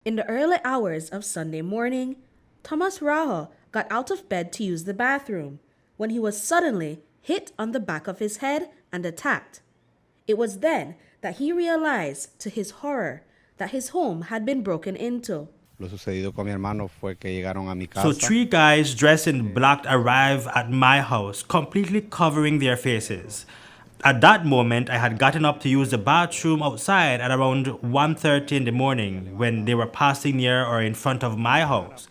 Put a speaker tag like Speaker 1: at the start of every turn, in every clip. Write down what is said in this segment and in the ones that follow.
Speaker 1: In the early hours of Sunday morning, Tomas Rajo got out of bed to use the bathroom when he was suddenly hit on the back of his head and attacked. It was then that he realized, to his horror, that his home had been broken into.
Speaker 2: So 3 guys dressed in black arrived at my house, completely covering their faces. At that moment, I had gotten up to use the bathroom outside at around 1:30 in the morning when they were passing near or in front of my house.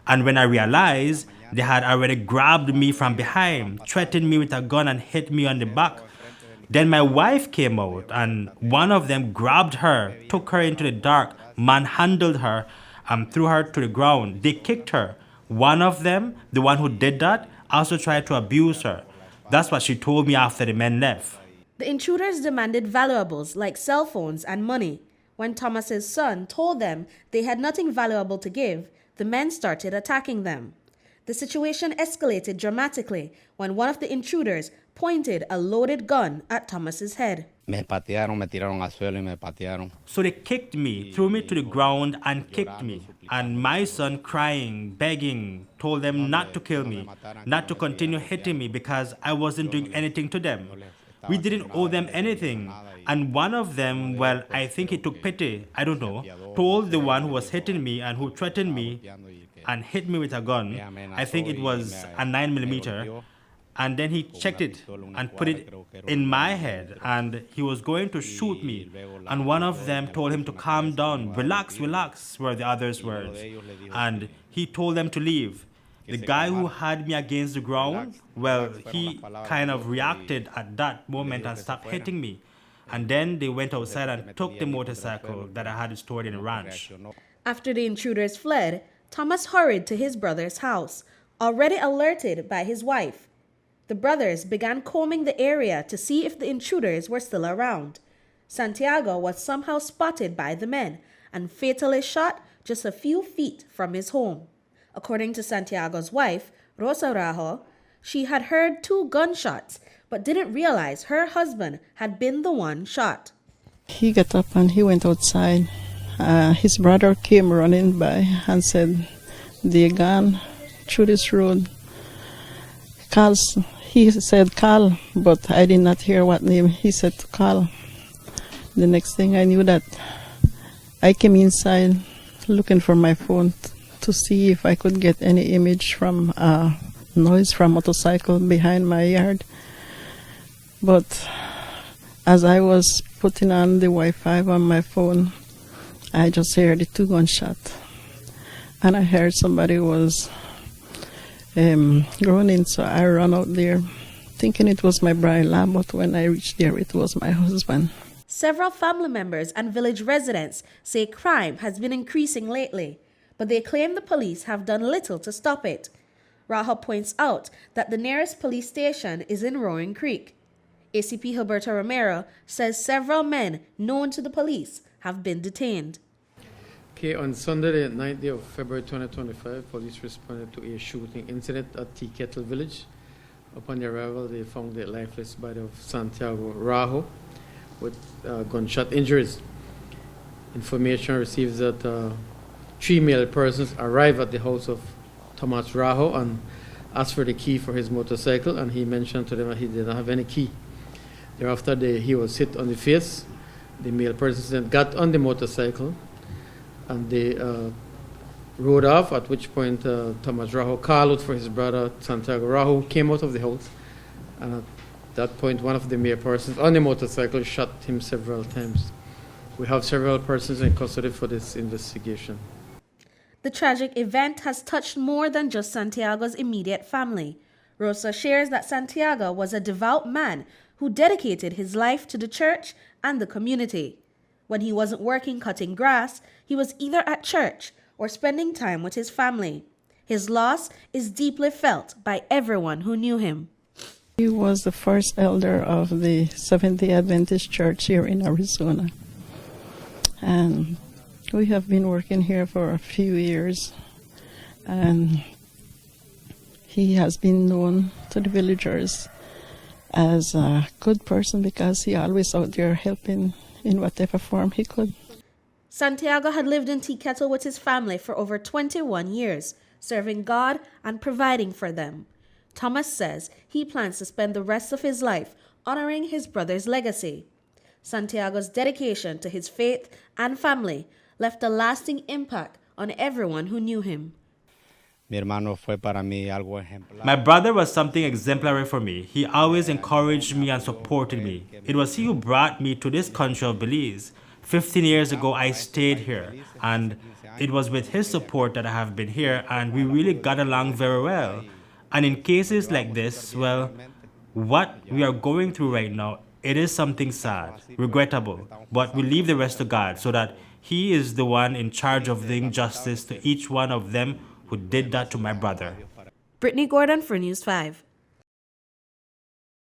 Speaker 2: And when I realized, they had already grabbed me from behind, threatened me with a gun and hit me on the back. Then my wife came out and one of them grabbed her, took her into the dark, manhandled her, and threw her to the ground. They kicked her. One of them, the one who did that, also tried to abuse her. That's what she told me after the men left.
Speaker 1: The intruders demanded valuables like cell phones and money. When Thomas's son told them they had nothing valuable to give, the men started attacking them. The situation escalated dramatically when one of the intruders pointed a loaded gun at Thomas's head.
Speaker 2: So they kicked me, threw me to the ground and kicked me. And my son, crying, begging, told them not to kill me, not to continue hitting me because I wasn't doing anything to them. We didn't owe them anything. And one of them, well, I think he took pity, I don't know, told the one who was hitting me and who threatened me and hit me with a gun, I think it was a 9mm, and then he checked it and put it in my head and he was going to shoot me. And one of them told him to calm down, relax, relax, were the others' words. And he told them to leave. The guy who had me against the ground, well, he kind of reacted at that moment and stopped hitting me. And then they went outside and took the motorcycle that I had stored in a ranch.
Speaker 1: After the intruders fled, Thomas hurried to his brother's house, already alerted by his wife. The brothers began combing the area to see if the intruders were still around. Santiago was somehow spotted by the men and fatally shot just a few feet from his home. According to Santiago's wife, Raho, she had heard 2 gunshots but didn't realize her husband had been the one shot.
Speaker 3: He got up and he went outside. His brother came running by and said, "They gone through this road." He said, "Call," but I did not hear what name he said to call. The next thing I knew that I came inside looking for my phone to see if I could get any image from noise from motorcycle behind my yard. But as I was putting on the Wi-Fi on my phone, I just heard the 2 gunshots. And I heard somebody was groaning, so I ran out there thinking it was my brother-in-law, but when I reached there, it was my husband.
Speaker 1: Several family members and village residents say crime has been increasing lately, but they claim the police have done little to stop it. Raho points out that the nearest police station is in Roaring Creek. ACP Gilberto Romero says several men known to the police have been detained.
Speaker 4: Okay, on Sunday, the 9th day of February 2025, police responded to a shooting incident at Teakettle Village. Upon their arrival, they found the lifeless body of Santiago Rajo with gunshot injuries. Information received that 3 male persons arrived at the house of Tomas Rajo and asked for the key for his motorcycle, and he mentioned to them that he did not have any key. Thereafter, he was hit on the face. The male persons then got on the motorcycle and they rode off, at which point Tomas Rajo called out for his brother Santiago Rajo, who came out of the house, and at that point one of the male persons on the motorcycle shot him several times. We have several persons in custody for this investigation.
Speaker 1: The tragic event has touched more than just Santiago's immediate family. Rosa shares that Santiago was a devout man who dedicated his life to the church and the community. When he wasn't working cutting grass, he was either at church or spending time with his family. His loss is deeply felt by everyone who knew him.
Speaker 3: He was the first elder of the Seventh-day Adventist Church here in Arizona. And we have been working here for a few years. And he has been known to the villagers as a good person because he always out there helping in whatever form he could.
Speaker 1: Santiago had lived in Teakettle with his family for over 21 years, serving God and providing for them. Tomas says he plans to spend the rest of his life honoring his brother's legacy. Santiago's dedication to his faith and family left a lasting impact on everyone who knew him.
Speaker 2: My brother was something exemplary for me. He always encouraged me and supported me. It was he who brought me to this country of Belize. 15 years ago, I stayed here, and it was with his support that I have been here, and we really got along very well. And in cases like this, well, what we are going through right now, it is something sad, regrettable, but we leave the rest to God so that He is the one in charge of doing justice to each one of them who did that to my brother.
Speaker 1: Britney Gordon for News 5.